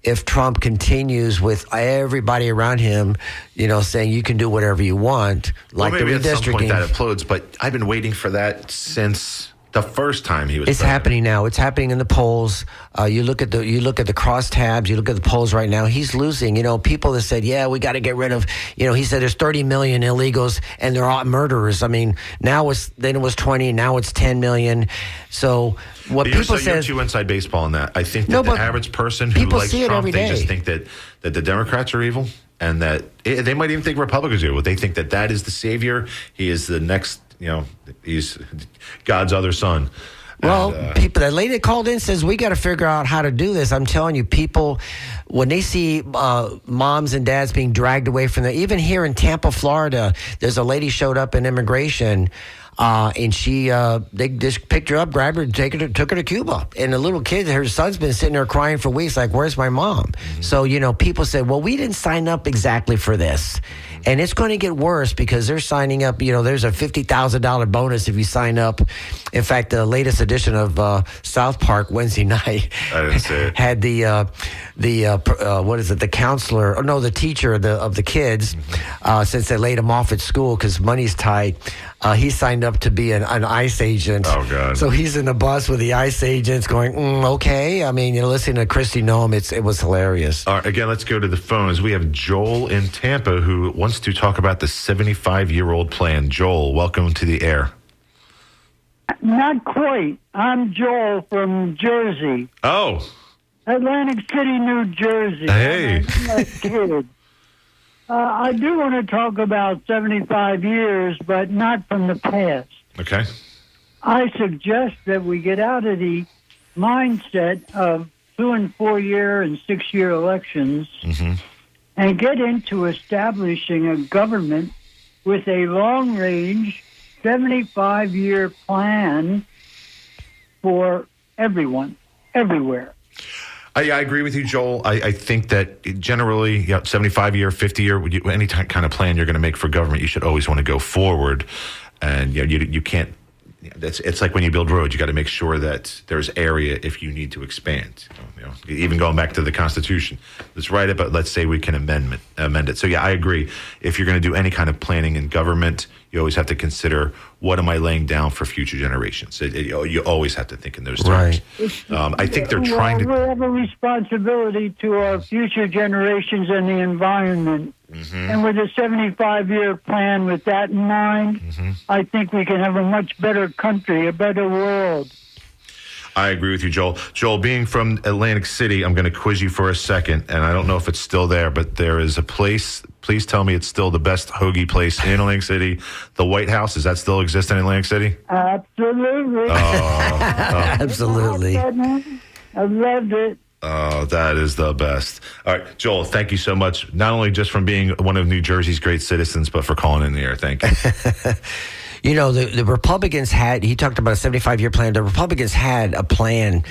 If Trump continues with everybody around him, saying you can do whatever you want, like the redistricting. At some point that implodes, but I've been waiting for that since The first time he was It's president. happening now. It's happening in the polls. You look at the crosstabs. You look at the polls right now. He's losing. People that said, "Yeah, we got to get rid of." He said there's 30 million illegals and they're all murderers. I mean, then it was 20. Now it's 10 million. So what people say, you're too inside baseball on that. I think that the average person who likes Trump, they just think that the Democrats are evil, and that they might even think Republicans are evil. They think that is the savior. He is the next. He's God's other son. Well, the lady that called in says we got to figure out how to do this. I'm telling you, people, when they see moms and dads being dragged away from them, even here in Tampa, Florida, there's a lady showed up in immigration. And they just picked her up, grabbed her, took her to Cuba. And the little kid, her son's been sitting there crying for weeks, like, "Where's my mom?" Mm-hmm. So, people say, "Well, we didn't sign up exactly for this." And it's going to get worse because they're signing up. There's a $50,000 bonus if you sign up. In fact, the latest edition of South Park Wednesday night had the counselor, the teacher of the kids, since they laid him off at school because money's tight. He signed up to be an ICE agent. Oh, God. So he's in the bus with the ICE agents going, okay. I mean, listening to Kristi Noem, it was hilarious. All right, again, let's go to the phones. We have Joel in Tampa who wants to talk about the 75-year-old plan. Joel, welcome to the air. Not quite. I'm Joel from Jersey. Oh. Atlantic City, New Jersey. Hey. I do want to talk about 75 years, but not from the past. Okay. I suggest that we get out of the mindset of 2 and 4 year and 6 year elections and get into establishing a government with a long range 75-year plan for everyone, everywhere. I agree with you, Joel. I think that generally, 75-year, 50-year, any kind of plan you're going to make for government, you should always want to go forward. And you can't. It's like when you build roads, you got to make sure that there's area if you need to expand. Even going back to the Constitution, let's write it, but let's say we can amend it. So I agree. If you're going to do any kind of planning in government, you always have to consider what am I laying down for future generations. You always have to think in those terms. Right. I think they're trying to. We have a responsibility to our future generations and the environment. And with a 75-year plan with that in mind, I think we can have a much better country, a better world. I agree with you, Joel. Joel, being from Atlantic City, I'm going to quiz you for a second, and I don't know if it's still there, but there is a place. Please tell me it's still the best hoagie place in Atlantic City. The White House, does that still exist in Atlantic City? Absolutely. Absolutely. I've loved it. Oh, that is the best. All right, Joel, thank you so much. Not only just from being one of New Jersey's great citizens, but for calling in the air. Thank you. The Republicans he talked about a 75-year plan. The Republicans had a plan.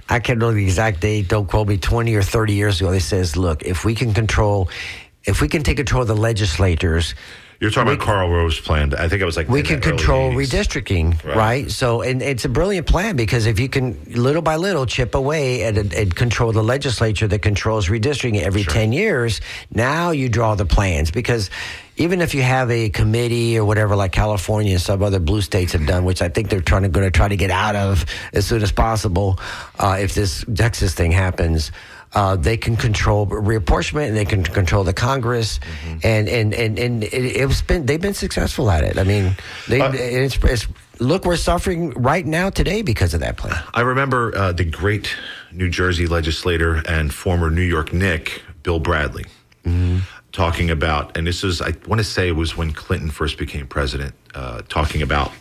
I can't know the exact date. Don't quote me. 20 or 30 years ago, they says, look, if we can take control of the legislators. You're talking about Karl Rove's plan. I think it was like we can control redistricting, right? So, and it's a brilliant plan because if you can little by little chip away and control the legislature that controls redistricting every 10 years, now you draw the plans. Because even if you have a committee or whatever, like California and some other blue states have done, which I think they're going to try to get out of as soon as possible, if this Texas thing happens. They can control reapportionment and they can control the Congress, and they've been successful at it. I mean, look, we're suffering right now today because of that plan. I remember the great New Jersey legislator and former New York Knick, Bill Bradley, talking about, and this was, I want to say it was when Clinton first became president, talking about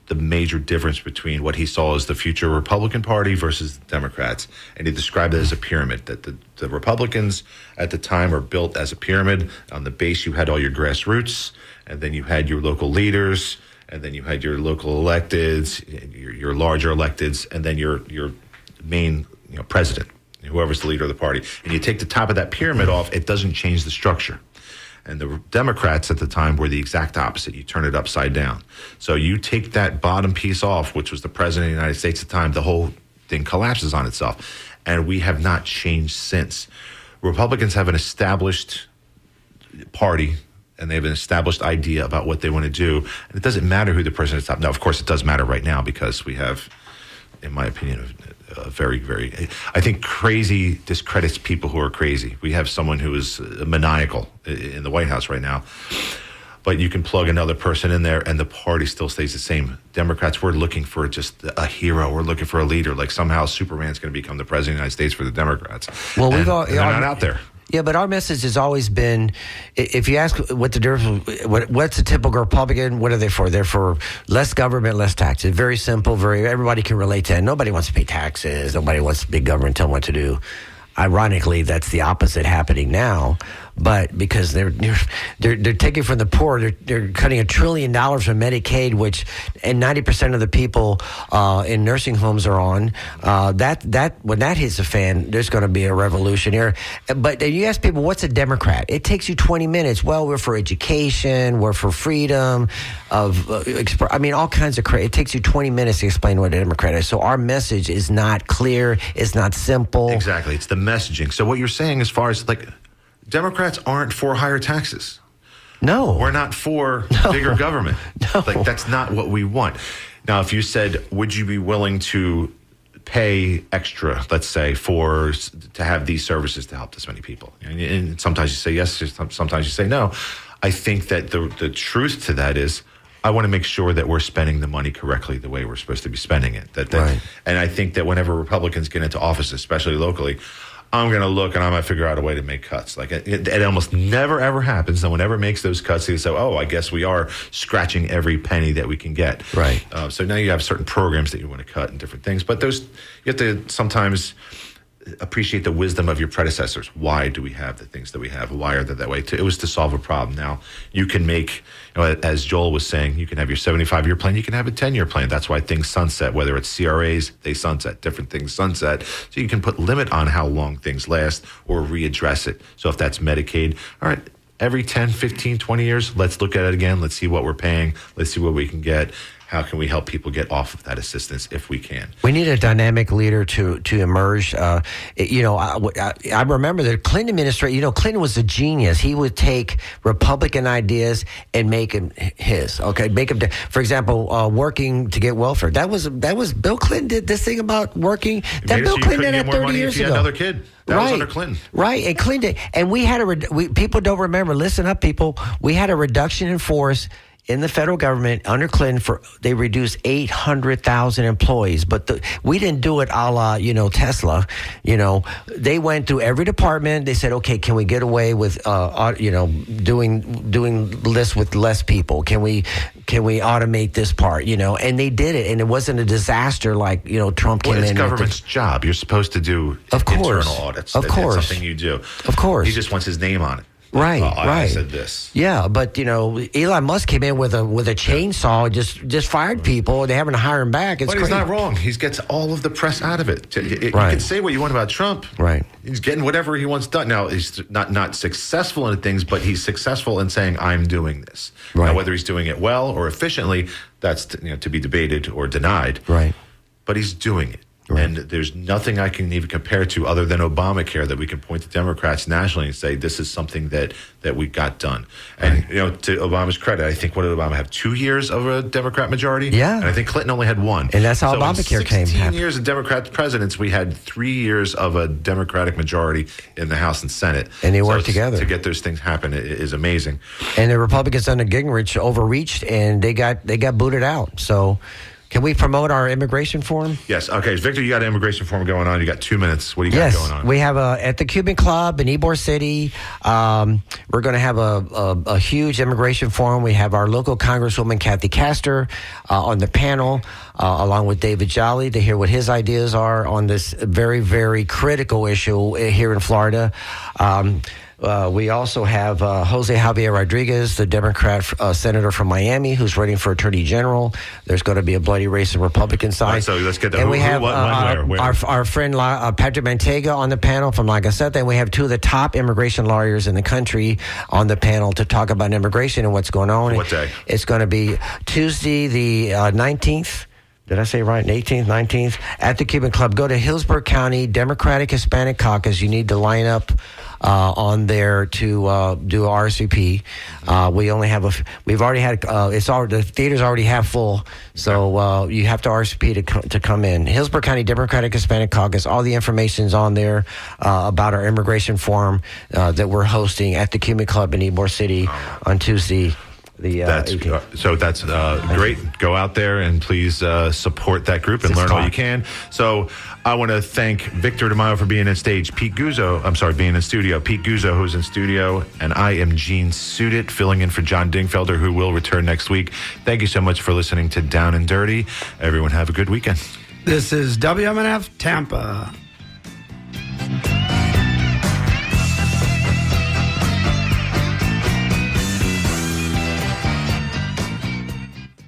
the major difference between what he saw as the future Republican Party versus the Democrats. And he described it as a pyramid, that the Republicans at the time were built as a pyramid. On the base, you had all your grassroots, and then you had your local leaders, and then you had your local electeds, your larger electeds, and then your main president, whoever's the leader of the party. And you take the top of that pyramid off, it doesn't change the structure. And the Democrats at the time were the exact opposite. You turn it upside down. So you take that bottom piece off, which was the president of the United States at the time, the whole thing collapses on itself. And we have not changed since. Republicans have an established party and they have an established idea about what they want to do. And it doesn't matter who the president is. Now, of course, it does matter right now because we have, in my opinion, a very, very, I think crazy discredits people who are crazy. We have someone who is maniacal in the White House right now. But you can plug another person in there and the party still stays the same. Democrats, we're looking for just a hero. We're looking for a leader. Like somehow Superman's going to become the president of the United States for the Democrats. Well, they're not out there. Yeah, but our message has always been, if you ask what the difference, what's a typical Republican, what are they for? They're for less government, less taxes. Very simple, everybody can relate to that. Nobody wants to pay taxes. Nobody wants big government tell them what to do. Ironically, that's the opposite happening now. But because they're taking from the poor, they're cutting $1 trillion from Medicaid, which and 90% of the people in nursing homes are on. That when that hits the fan, there's going to be a revolution here. But you ask people, what's a Democrat? It takes you 20 minutes. Well, we're for education, we're for freedom of all kinds of crazy. It takes you 20 minutes to explain what a Democrat is. So our message is not clear. It's not simple. Exactly. It's the messaging. So what you're saying, as far as like, Democrats aren't for higher taxes. No. We're not for bigger government. No. Like, that's not what we want. Now, if you said, would you be willing to pay extra, let's say, to have these services to help this many people? And sometimes you say yes, sometimes you say no. I think that the truth to that is, I want to make sure that we're spending the money correctly the way we're supposed to be spending it. Right. And I think that whenever Republicans get into office, especially locally, I'm going to look and I'm going to figure out a way to make cuts. Like it almost never, ever happens. No one ever makes those cuts. They say, I guess we are scratching every penny that we can get. Right. So now you have certain programs that you want to cut and different things. But you have to sometimes appreciate the wisdom of your predecessors. Why do we have the things that we have? Why are they that way? It was to solve a problem. Now, you can make, as Joel was saying, you can have your 75-year plan. You can have a 10-year plan. That's why things sunset. Whether it's CRAs, they sunset. Different things sunset. So you can put limit on how long things last or readdress it. So if that's Medicaid, all right, every 10, 15, 20 years, let's look at it again. Let's see what we're paying. Let's see what we can get. How can we help people get off of that assistance if we can? We need a dynamic leader to emerge. I remember the Clinton administration, Clinton was a genius. He would take Republican ideas and make them his. Okay, for example, working to get welfare. That was Bill Clinton did this thing about working. That Bill Clinton did that 30 years ago. If you had another kid. That was under Clinton. Right, and Clinton. And we had people don't remember. Listen up, people. We had a reduction in force in the federal government under Clinton. They reduced 800,000 employees, but we didn't do it a la Tesla. They went through every department. They said, okay, can we get away with doing this with less people? Can we automate this part? And they did it, and it wasn't a disaster like Trump came in. It's government's job. You're supposed to do internal audits. Of course, it's something you do. Of course, he just wants his name on it. Right, right. I said this. Yeah, but Elon Musk came in with a chainsaw, just fired people. They haven't hired him back. It's but he's not wrong. He gets all of the press out of it. You can say what you want about Trump. Right. He's getting whatever he wants done. Now he's not successful in things, but he's successful in saying I'm doing this. Right. Now, whether he's doing it well or efficiently, that's to be debated or denied. Right. But he's doing it. Right. And there's nothing I can even compare to other than Obamacare that we can point to Democrats nationally and say this is something that we got done. And to Obama's credit, I think what did Obama have? 2 years of a Democrat majority? Yeah. And I think Clinton only had 1. And that's how Obamacare came. 16 years of Democrat presidents, we had 3 years of a Democratic majority in the House and Senate. And they worked together. To get those things happen is amazing. And the Republicans under Gingrich overreached and they got booted out. So can we promote our immigration forum? Yes. Okay. Victor, you got an immigration forum going on. You got 2 minutes. What do you got going on? We have at the Cuban Club in Ybor City. We're going to have a huge immigration forum. We have our local Congresswoman, Kathy Castor, on the panel, along with David Jolly, to hear what his ideas are on this very, very critical issue here in Florida. We also have Jose Javier Rodriguez, the Democrat senator from Miami, who's running for Attorney General. There's going to be a bloody race on the Republican side. All right, so let's get that. And we have our friend Patrick Manteiga on the panel from La Gaceta, and we have 2 of the top immigration lawyers in the country on the panel to talk about immigration and what's going on. What day? It's going to be Tuesday, the 19th. Did I say right? 18th, 19th, at the Cuban Club. Go to Hillsborough County Democratic Hispanic Caucus. You need to line up on there to do RSVP. We've already had the theater's already half full, so you have to RSVP to come in. Hillsborough County Democratic Hispanic Caucus. All the information's on there about our immigration forum that we're hosting at the Cumin Club in Ybor City on Tuesday. That's great. Go out there and please support that group and learn all you can. So I want to thank Victor DeMaio for being in studio. Pete Guzzo, who's in studio, and I am Gene Sudit, filling in for John Dingfelder, who will return next week. Thank you so much for listening to Down and Dirty. Everyone have a good weekend. This is WMNF Tampa.